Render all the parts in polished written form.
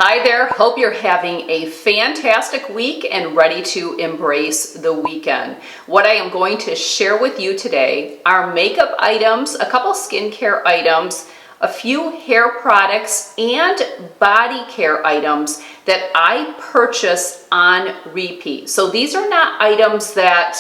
Hi there, hope you're having a fantastic week and ready to embrace the weekend. What I am going to share with you today are makeup items, a couple skincare items, a few hair products, and body care items that I purchase on repeat. So these are not items that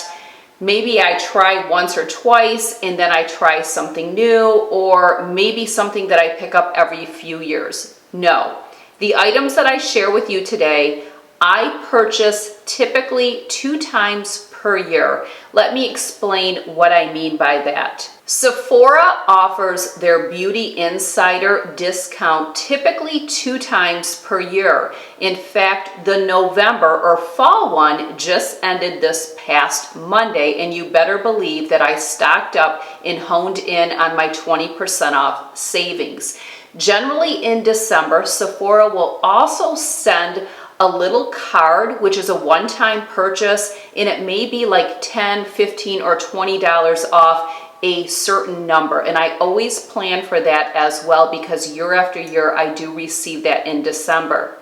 maybe I try once or twice and then I try something new, or maybe something that I pick up every few years. No. The items that I share with you today, I purchase typically 2 times per year. Let me explain what I mean by that. Sephora offers their Beauty Insider discount typically 2 times per year. In fact, the November or fall one just ended this past Monday, and you better believe that I stocked up and honed in on my 20% off savings. Generally in December, Sephora will also send a little card, which is a one-time purchase, and it may be like $10, $15, or $20 off a certain number. And I always plan for that as well, because year after year I do receive that in December.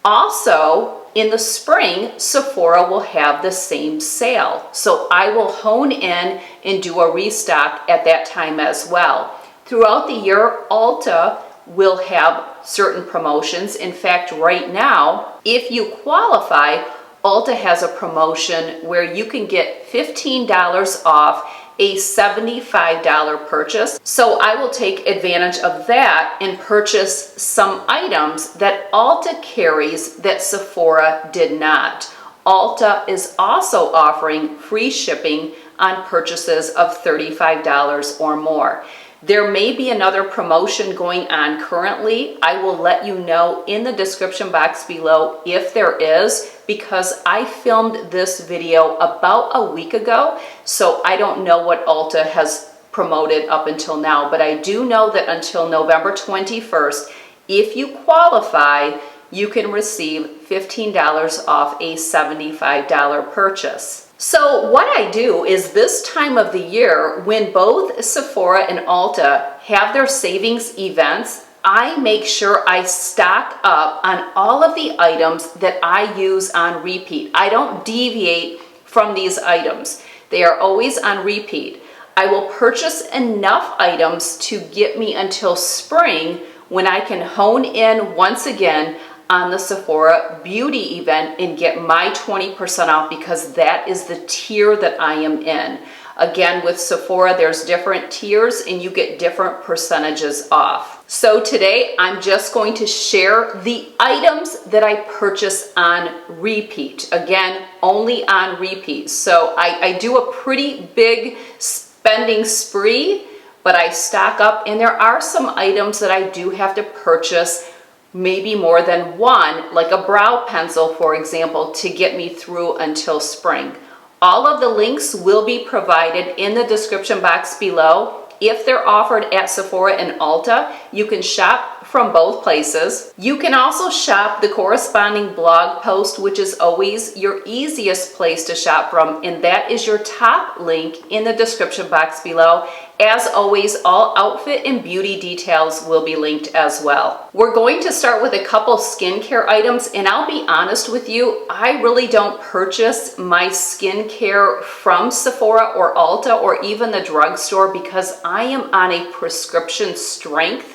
Also, in the spring, Sephora will have the same sale. So I will hone in and do a restock at that time as well. Throughout the year, Ulta will have certain promotions. In fact, right now, if you qualify, Ulta has a promotion where you can get $15 off a $75 purchase. So I will take advantage of that and purchase some items that Ulta carries that Sephora did not. Ulta is also offering free shipping on purchases of $35 or more. There may be another promotion going on currently. I will let you know in the description box below if there is, because I filmed this video about a week ago, so I don't know what Ulta has promoted up until now, but I do know that until November 21st, if you qualify, you can receive $15 off a $75 purchase. So what I do is this time of the year, when both Sephora and Ulta have their savings events, I make sure I stock up on all of the items that I use on repeat. I don't deviate from these items. They are always on repeat. I will purchase enough items to get me until spring, when I can hone in once again on the Sephora beauty event and get my 20% off, because that is the tier that I am in. Again, with Sephora, there's different tiers and you get different percentages off. So today, I'm just going to share the items that I purchase on repeat. Again, only on repeat. So I do a pretty big spending spree, but I stock up, and there are some items that I do have to purchase, maybe more than one, like a brow pencil, for example, to get me through until spring. All of the links will be provided in the description box below. If they're offered at Sephora and Ulta, you can shop from both places. You can also shop the corresponding blog post, which is always your easiest place to shop from, and that is your top link in the description box below. As always, all outfit and beauty details will be linked as well. We're going to start with a couple skincare items, and I'll be honest with you, I really don't purchase my skincare from Sephora or Ulta or even the drugstore, because I am on a prescription strength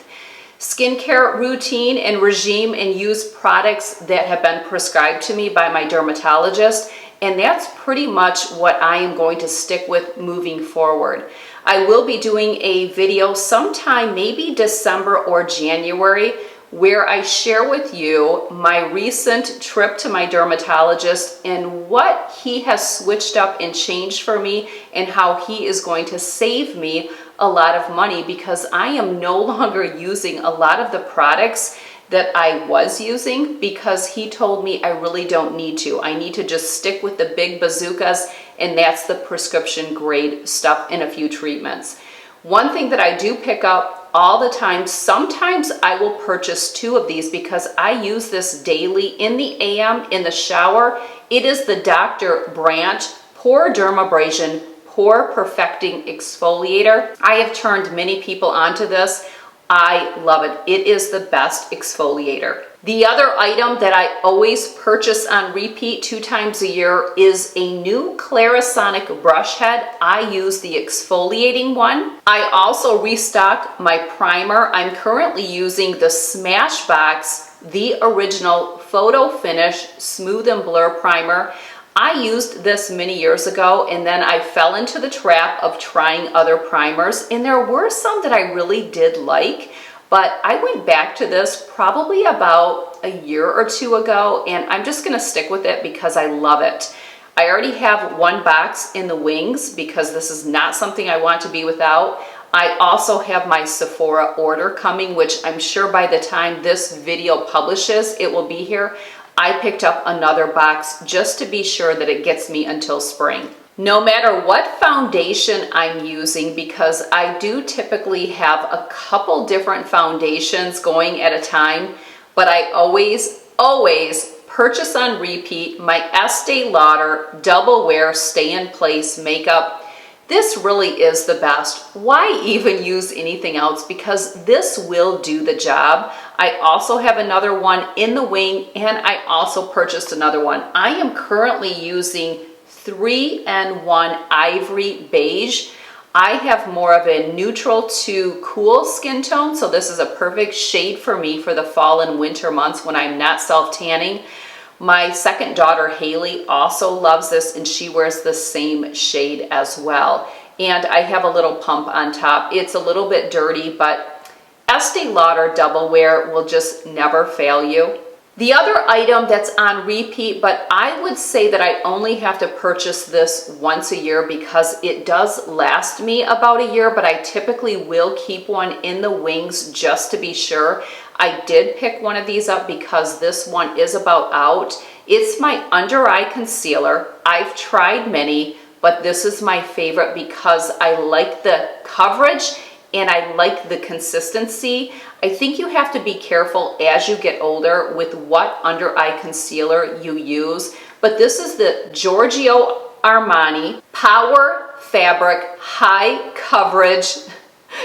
skincare routine and regime and use products that have been prescribed to me by my dermatologist, and that's pretty much what I am going to stick with moving forward. I will be doing a video sometime maybe December or January where I share with you my recent trip to my dermatologist and what he has switched up and changed for me, and how he is going to save me a lot of money, because I am no longer using a lot of the products that I was using, because he told me I really don't need to. I need to just stick with the big bazookas, and that's the prescription grade stuff and a few treatments. One thing that I do pick up all the time, sometimes I will purchase 2 of these because I use this daily in the AM in the shower. It is the Dr. Branch Pore Dermabrasion Pore Perfecting Exfoliator. I have turned many people onto this. I love it. It is the best exfoliator. The other item that I always purchase on repeat 2 times a year is a new Clarisonic brush head. I use the exfoliating one. I also restock my primer. I'm currently using the Smashbox, the original Photo Finish Smooth and Blur Primer. I used this many years ago, and then I fell into the trap of trying other primers, and there were some that I really did like. But I went back to this probably about a year or 2 ago, and I'm just gonna stick with it because I love it. I already have 1 box in the wings because this is not something I want to be without. I also have my Sephora order coming, which I'm sure by the time this video publishes, it will be here. I picked up another box just to be sure that it gets me until spring. No matter what foundation I'm using, because I do typically have a couple different foundations going at a time, but I always purchase on repeat my Estee Lauder Double Wear Stay in Place makeup. This really is the best. Why even use anything else? Because this will do the job. I also have another one in the wing, and I also purchased another one. I am currently using 3-in-1 Ivory Beige. I have more of a neutral to cool skin tone, so this is a perfect shade for me for the fall and winter months when I'm not self-tanning. My second daughter, Haley, also loves this, and she wears the same shade as well. And I have a little pump on top. It's a little bit dirty, but Estee Lauder Double Wear will just never fail you. The other item that's on repeat, but I would say that I only have to purchase this once a year because it does last me about a year, but I typically will keep one in the wings just to be sure. I did pick one of these up because this one is about out. It's my under eye concealer. I've tried many, but this is my favorite because I like the coverage and I like the consistency. I think you have to be careful as you get older with what under eye concealer you use, but this is the Giorgio Armani Power Fabric High Coverage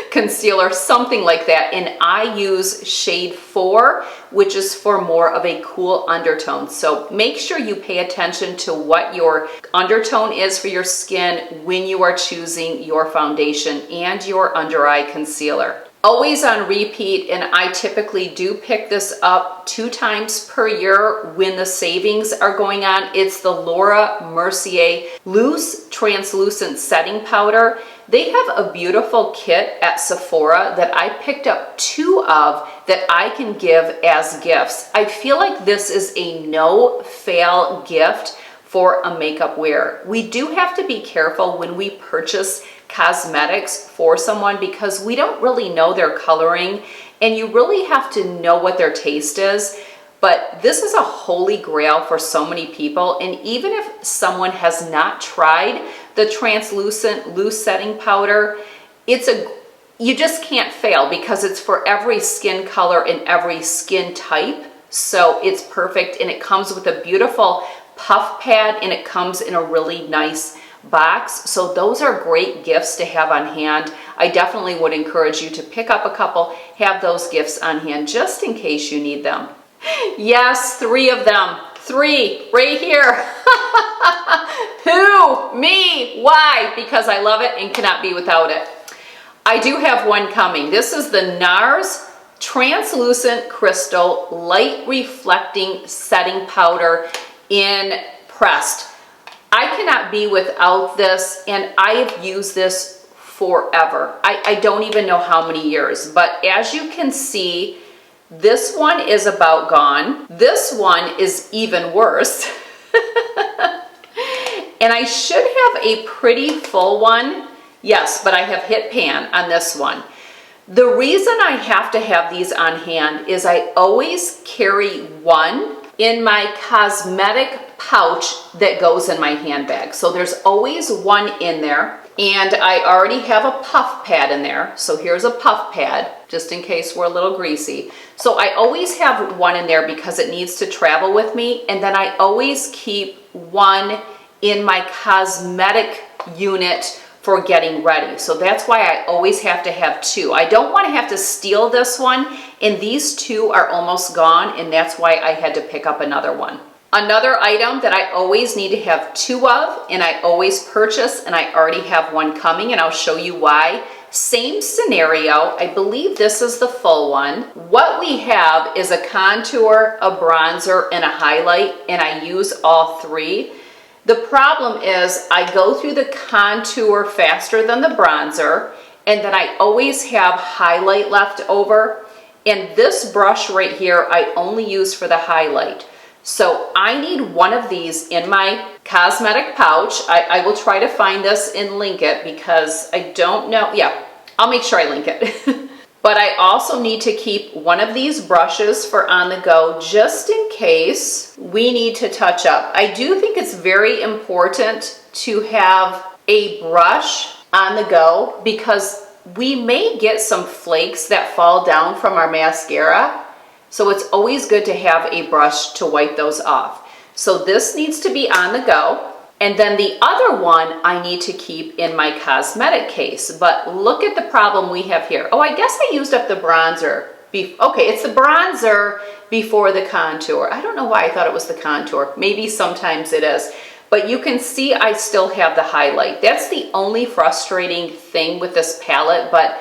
Concealer, something like that, and I use shade 4, which is for more of a cool undertone. So make sure you pay attention to what your undertone is for your skin when you are choosing your foundation and your under eye concealer. Always on repeat, and I typically do pick this up 2 times per year when the savings are going on. It's the Laura Mercier Loose Translucent Setting Powder. They have a beautiful kit at Sephora that I picked up 2 of that I can give as gifts. I feel like this is a no-fail gift for a makeup wear. We do have to be careful when we purchase cosmetics for someone because we don't really know their coloring, and you really have to know what their taste is. But this is a holy grail for so many people, and even if someone has not tried the translucent loose setting powder, you just can't fail because it's for every skin color and every skin type. So it's perfect, and it comes with a beautiful puff pad, and it comes in a really nice box. So those are great gifts to have on hand. I definitely would encourage you to pick up a couple, have those gifts on hand just in case you need them. Yes, 3 of them. 3 right here. Who? Me. Why? Because I love it and cannot be without it. I do have one coming. This is the NARS Translucent Crystal Light Reflecting Setting Powder in Pressed. I cannot be without this, and I have used this forever. I don't even know how many years, but as you can see, this one is about gone. This one is even worse. And I should have a pretty full one. Yes, but I have hit pan on this one. The reason I have to have these on hand is I always carry one in my cosmetic pouch that goes in my handbag. So there's always one in there, and I already have a puff pad in there. So here's a puff pad, just in case we're a little greasy. So I always have one in there because it needs to travel with me, and then I always keep one in my cosmetic unit for getting ready. So that's why I always have to have two. I don't want to have to steal this one, and these two are almost gone, and that's why I had to pick up another one. Another item that I always need to have two of, and I always purchase, and I already have one coming, and I'll show you why. Same scenario. I believe this is the full one. What we have is a contour, a bronzer, and a highlight, and I use all three. The problem is I go through the contour faster than the bronzer, and then I always have highlight left over. And this brush right here, I only use for the highlight. So I need one of these in my cosmetic pouch. I will try to find this and link it because I don't know. Yeah, I'll make sure I link it. But I also need to keep one of these brushes for on the go just in case we need to touch up. I do think it's very important to have a brush on the go because we may get some flakes that fall down from our mascara. So it's always good to have a brush to wipe those off. So this needs to be on the go. And then the other one I need to keep in my cosmetic case. But look at the problem we have here. Oh, I guess I used up the bronzer. Okay, it's the bronzer before the contour. I don't know why I thought it was the contour. Maybe sometimes it is. But you can see I still have the highlight. That's the only frustrating thing with this palette, but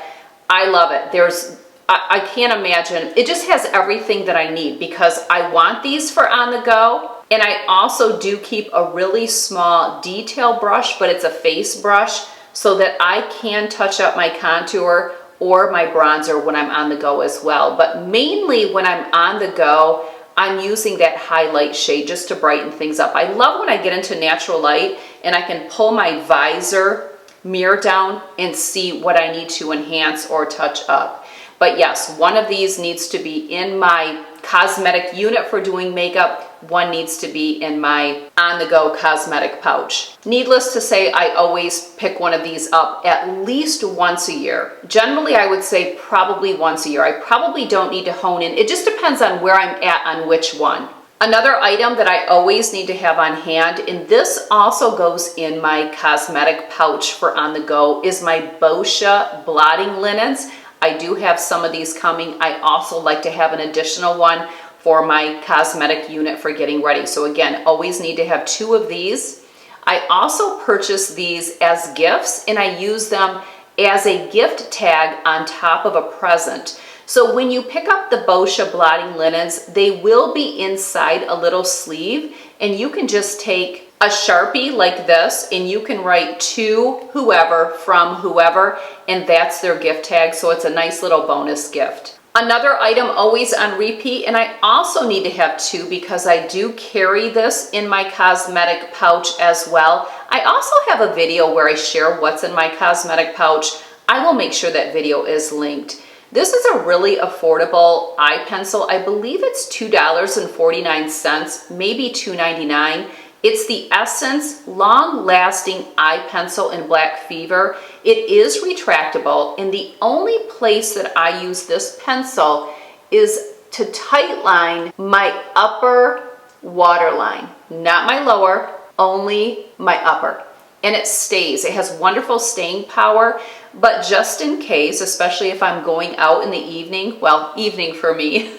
I love it. I can't imagine. It just has everything that I need because I want these for on the go. And I also do keep a really small detail brush, but it's a face brush so that I can touch up my contour or my bronzer when I'm on the go as well. But mainly when I'm on the go, I'm using that highlight shade just to brighten things up. I love when I get into natural light and I can pull my visor mirror down and see what I need to enhance or touch up. But yes, one of these needs to be in my cosmetic unit for doing makeup. One needs to be in my on-the-go cosmetic pouch. Needless to say, I always pick one of these up at least once a year. Generally, I would say probably once a year. I probably don't need to hone in. It just depends on where I'm at on which one. Another item that I always need to have on hand, and this also goes in my cosmetic pouch for on the go, is my Boscia blotting linens. I do have some of these coming. I also like to have an additional one for my cosmetic unit for getting ready. So again, always need to have two of these. I also purchase these as gifts and I use them as a gift tag on top of a present. So when you pick up the Boscia blotting linens, they will be inside a little sleeve and you can just take a Sharpie like this and you can write to whoever from whoever, and that's their gift tag. So it's a nice little bonus gift. Another item always on repeat, and I also need to have two because I do carry this in my cosmetic pouch as well. I also have a video where I share what's in my cosmetic pouch. I will make sure that video is linked. This is a really affordable eye pencil. I believe it's $2.49, maybe $2.99. It's the Essence Long Lasting Eye Pencil in Black Fever. It is retractable, and the only place that I use this pencil is to tightline my upper waterline, not my lower, only my upper. And it stays. It has wonderful staying power, but just in case, especially if I'm going out in the evening, well, evening for me,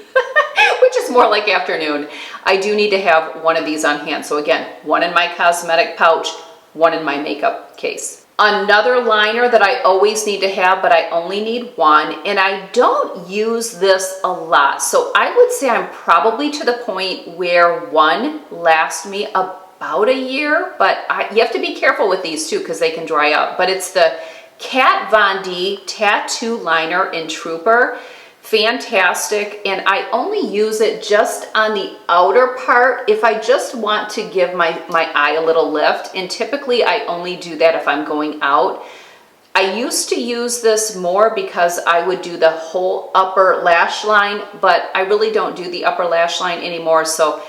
which is more like afternoon, I do need to have one of these on hand. So again, one in my cosmetic pouch, one in my makeup case. Another liner that I always need to have, but I only need one, and I don't use this a lot. So I would say I'm probably to the point where one lasts me about a year, but you have to be careful with these too because they can dry up. But it's the Kat Von D Tattoo Liner in Trooper. Fantastic, and I only use it just on the outer part if I just want to give my eye a little lift, and typically I only do that if I'm going out. I used to use this more because I would do the whole upper lash line, but I really don't do the upper lash line anymore, so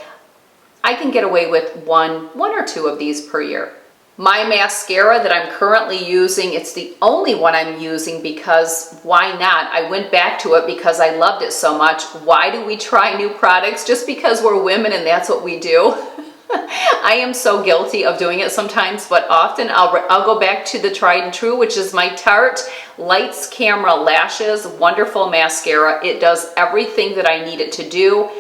I can get away with one or two of these per year. My mascara that I'm currently using, it's the only one I'm using because why not? I went back to it because I loved it so much. Why do we try new products? Just because we're women and that's what we do. I am so guilty of doing it sometimes, but often I'll go back to the tried and true, which is my Tarte Lights Camera Lashes Wonderful Mascara. It does everything that I need it to do.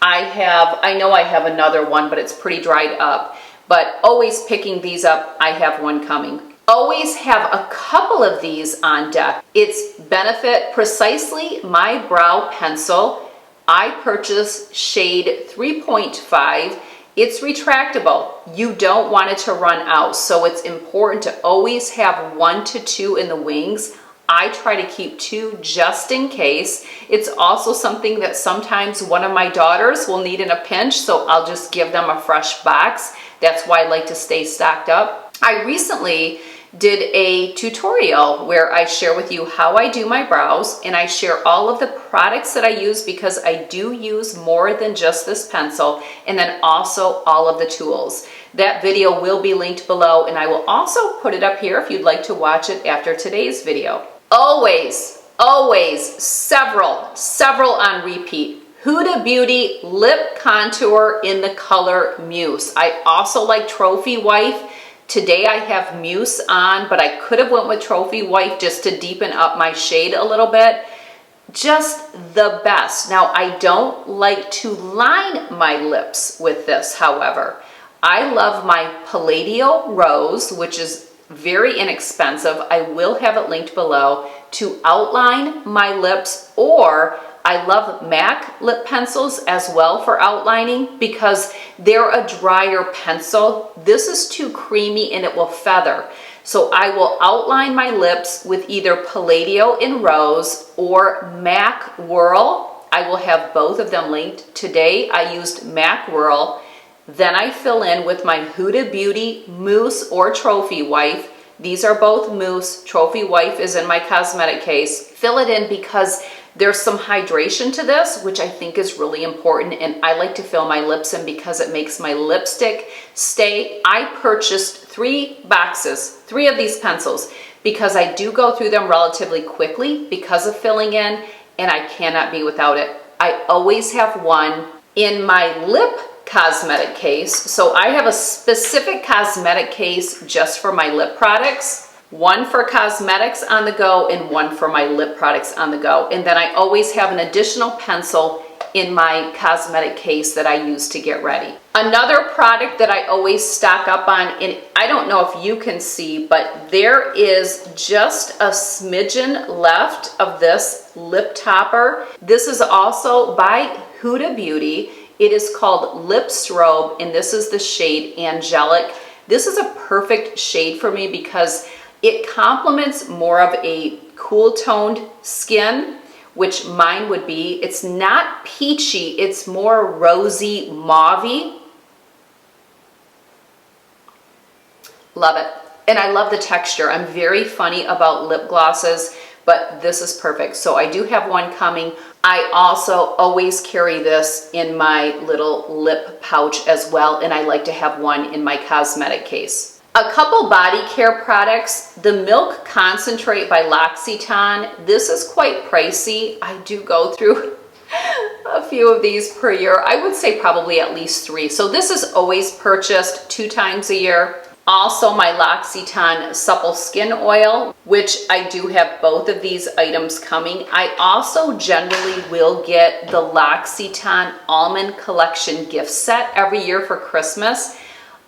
I know I have another one, but it's pretty dried up. But always picking these up, I have one coming. Always have a couple of these on deck. It's Benefit Precisely My Brow Pencil. I purchased shade 3.5. It's retractable. You don't want it to run out, so it's important to always have 1 to 2 in the wings. I try to keep 2 just in case. It's also something that sometimes one of my daughters will need in a pinch, so I'll just give them a fresh box. That's why I like to stay stocked up. I recently did a tutorial where I share with you how I do my brows, and I share all of the products that I use because I do use more than just this pencil, and then also all of the tools. That video will be linked below, and I will also put it up here if you'd like to watch it after today's video. Always several on repeat. Huda Beauty Lip Contour in the color Mousse. I also like Trophy Wife. Today I have Mousse on, but I could have went with Trophy Wife just to deepen up my shade a little bit. Just the best. Now, I don't like to line my lips with this, however. I love my Palladio Rose, which is very inexpensive. I will have it linked below, to outline my lips, or I love MAC lip pencils as well for outlining because they're a drier pencil. This is too creamy and it will feather. So I will outline my lips with either Palladio in Rose or MAC Whirl. I will have both of them linked. Today I used MAC Whirl. Then I fill in with my Huda Beauty Mousse or Trophy Wife. These are both mousse. Trophy Wife is in my cosmetic case. Fill it in because there's some hydration to this, which I think is really important, and I like to fill my lips in because it makes my lipstick stay. I purchased 3 boxes, 3 of these pencils, because I do go through them relatively quickly because of filling in, and I cannot be without it. I always have one in my lip cosmetic case, so I have a specific cosmetic case just for my lip products. One for cosmetics on the go and one for my lip products on the go. And then I always have an additional pencil in my cosmetic case that I use to get ready. Another product that I always stock up on, and I don't know if you can see, but there is just a smidgen left of this lip topper. This is also by Huda Beauty. It is called Lip Strobe, and this is the shade Angelic. This is a perfect shade for me because it complements more of a cool toned skin, which mine would be. It's not peachy, it's more rosy mauvey. Love it. And I love the texture. I'm very funny about lip glosses, but this is perfect. So I do have one coming. I also always carry this in my little lip pouch as well, and I like to have one in my cosmetic case. A couple body care products. The Milk Concentrate by L'Occitane. This is quite pricey. I do go through a few of these per year. I would say probably at least 3. So this is always purchased 2 times a year. Also my L'Occitane Supple Skin Oil, which I do have both of these items coming. I also generally will get the L'Occitane Almond Collection gift set every year for Christmas.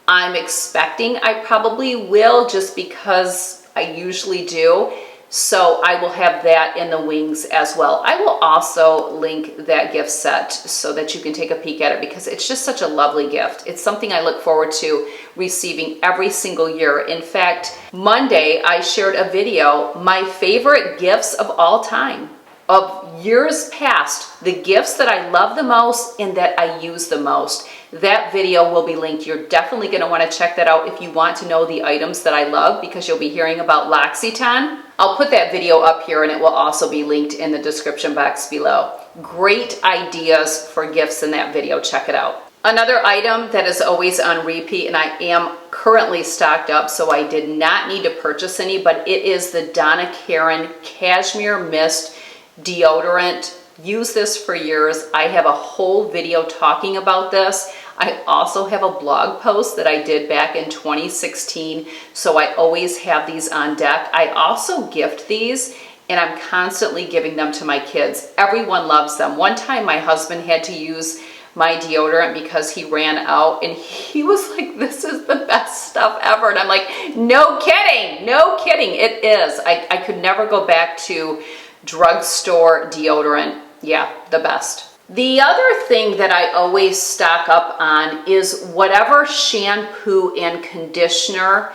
I'm expecting I probably will just because I usually do. So I will have that in the wings as well. I will also link that gift set so that you can take a peek at it because it's just such a lovely gift. It's something I look forward to receiving every single year. In fact, Monday I shared a video, my favorite gifts of all time, of years past, the gifts that I love the most and that I use the most. That video will be linked. You're definitely going to want to check that out if you want to know the items that I love because you'll be hearing about L'Occitane. I'll put that video up here and it will also be linked in the description box below. Great ideas for gifts in that video. Check it out. Another item that is always on repeat, and I am currently stocked up, so I did not need to purchase any, but it is the Donna Karan Cashmere Mist Deodorant. Use this for years. I have a whole video talking about this. I also have a blog post that I did back in 2016, so I always have these on deck. I also gift these, and I'm constantly giving them to my kids. Everyone loves them. One time my husband had to use my deodorant because he ran out, and he was like, this is the best stuff ever. And I'm like, no kidding, no kidding, it is. I could never go back to drugstore deodorant. Yeah, the best. The other thing that I always stock up on is whatever shampoo and conditioner.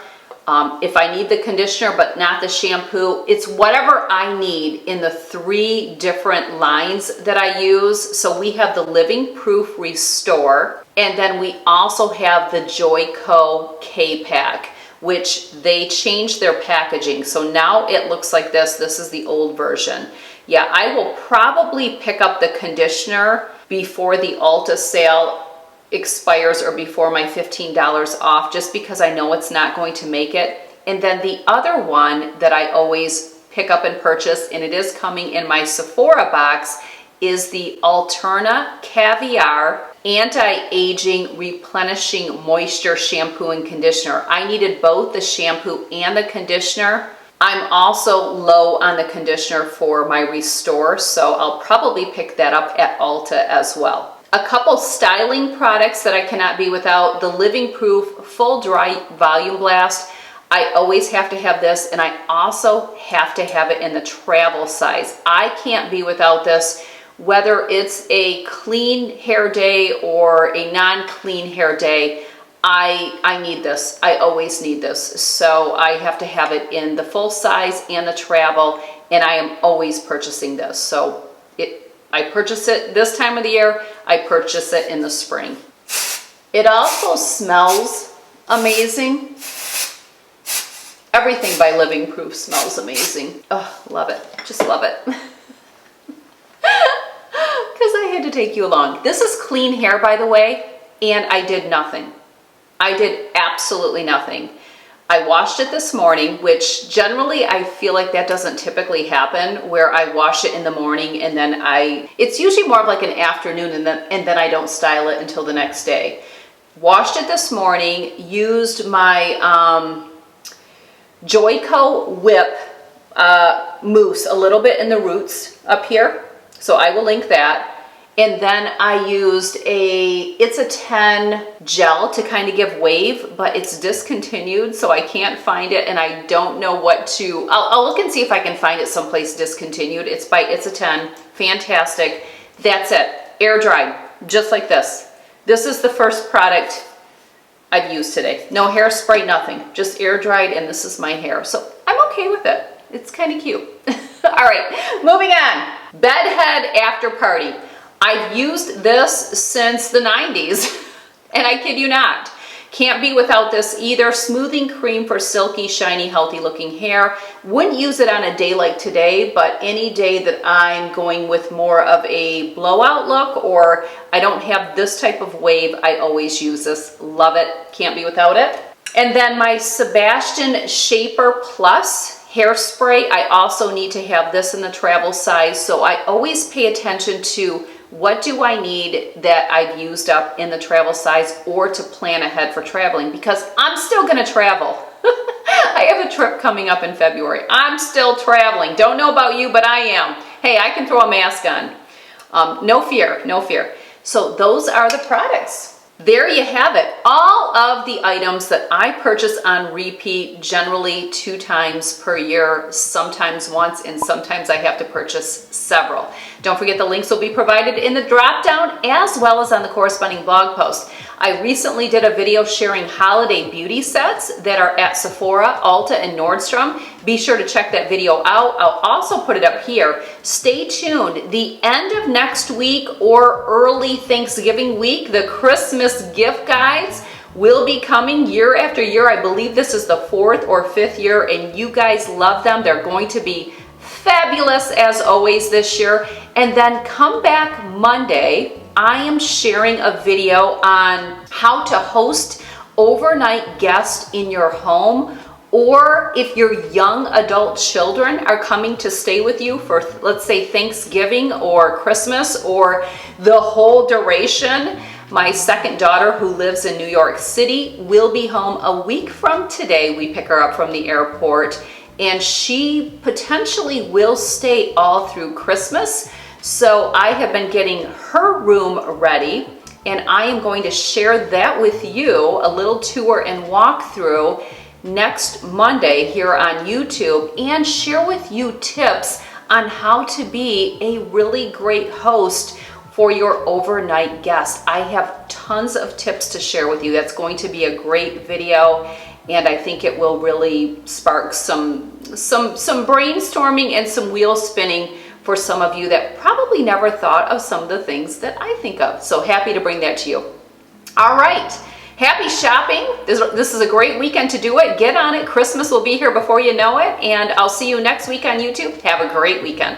If I need the conditioner but not the shampoo, it's whatever I need in the 3 different lines that I use. So we have the Living Proof Restore, and then we also have the Joico K-Pack, which they changed their packaging. So now it looks like this. This is the old version. Yeah, I will probably pick up the conditioner before the Ulta sale expires or before my $15 off, just because I know it's not going to make it. And then the other one that I always pick up and purchase, and it is coming in my Sephora box, is the Alterna Caviar Anti-Aging Replenishing Moisture Shampoo and Conditioner. I needed both the shampoo and the conditioner. I'm also low on the conditioner for my Restore, so I'll probably pick that up at Ulta as well. A couple styling products that I cannot be without: the Living Proof Full Dry Volume Blast. I always have to have this, and I also have to have it in the travel size. I can't be without this, whether it's a clean hair day or a non-clean hair day. I need this. I always need this. So I have to have it in the full size and the travel, and I am always purchasing this. So I purchase it this time of the year, I purchase it in the spring. It also smells amazing. Everything by Living Proof smells amazing. Oh, love it. Just love it. Because I had to take you along. This is clean hair, by the way, and I did nothing. I did absolutely nothing. I washed it this morning, which generally I feel like that doesn't typically happen, where I wash it in the morning and then it's usually more of like an afternoon, and then I don't style it until the next day. Washed it this morning, used my Joico Whip mousse a little bit in the roots up here, so I will link that. And then I used it's a 10 gel to kind of give wave, but it's discontinued, so I can't find it, and I don't know what to, I'll look and see if I can find it someplace discontinued. It's a 10, fantastic. That's it, air dried, just like this. This is the first product I've used today. No hairspray, nothing, just air dried, and this is my hair. So I'm okay with it. It's kind of cute. All right, moving on. Bedhead After Party. I've used this since the 90s, and I kid you not. Can't be without this either. Smoothing cream for silky, shiny, healthy looking hair. Wouldn't use it on a day like today, but any day that I'm going with more of a blowout look, or I don't have this type of wave, I always use this. Love it. Can't be without it. And then my Sebastian Shaper Plus hairspray. I also need to have this in the travel size, so I always pay attention to what do I need that I've used up in the travel size, or to plan ahead for traveling, because I'm still gonna travel. I have a trip coming up in February. I'm still traveling. Don't know about you, but I am. Hey, I can throw a mask on. No fear, no fear. So those are the products. There you have it. All of the items that I purchase on repeat, generally 2 times per year, sometimes once, and sometimes I have to purchase several. Don't forget the links will be provided in the drop down, as well as on the corresponding blog post. I recently did a video sharing holiday beauty sets that are at Sephora, Ulta, and Nordstrom. Be sure to check that video out. I'll also put it up here. Stay tuned. The end of next week or early Thanksgiving week, the Christmas gift guides will be coming year after year. I believe this is the 4th or 5th year, and you guys love them. They're going to be fabulous as always this year. And then come back Monday. I am sharing a video on how to host overnight guests in your home, or if your young adult children are coming to stay with you for, let's say, Thanksgiving or Christmas or the whole duration. My second daughter, who lives in New York City, will be home a week from today. We pick her up from the airport, and she potentially will stay all through Christmas. So I have been getting her room ready, and I am going to share that with you, a little tour and walkthrough next Monday here on YouTube, and share with you tips on how to be a really great host for your overnight guest. I have tons of tips to share with you. That's going to be a great video, and I think it will really spark some brainstorming and some wheel spinning for some of you that probably never thought of some of the things that I think of. So happy to bring that to you. All right, happy shopping. This is a great weekend to do it. Get on it. Christmas will be here before you know it, and I'll see you next week on YouTube. Have a great weekend.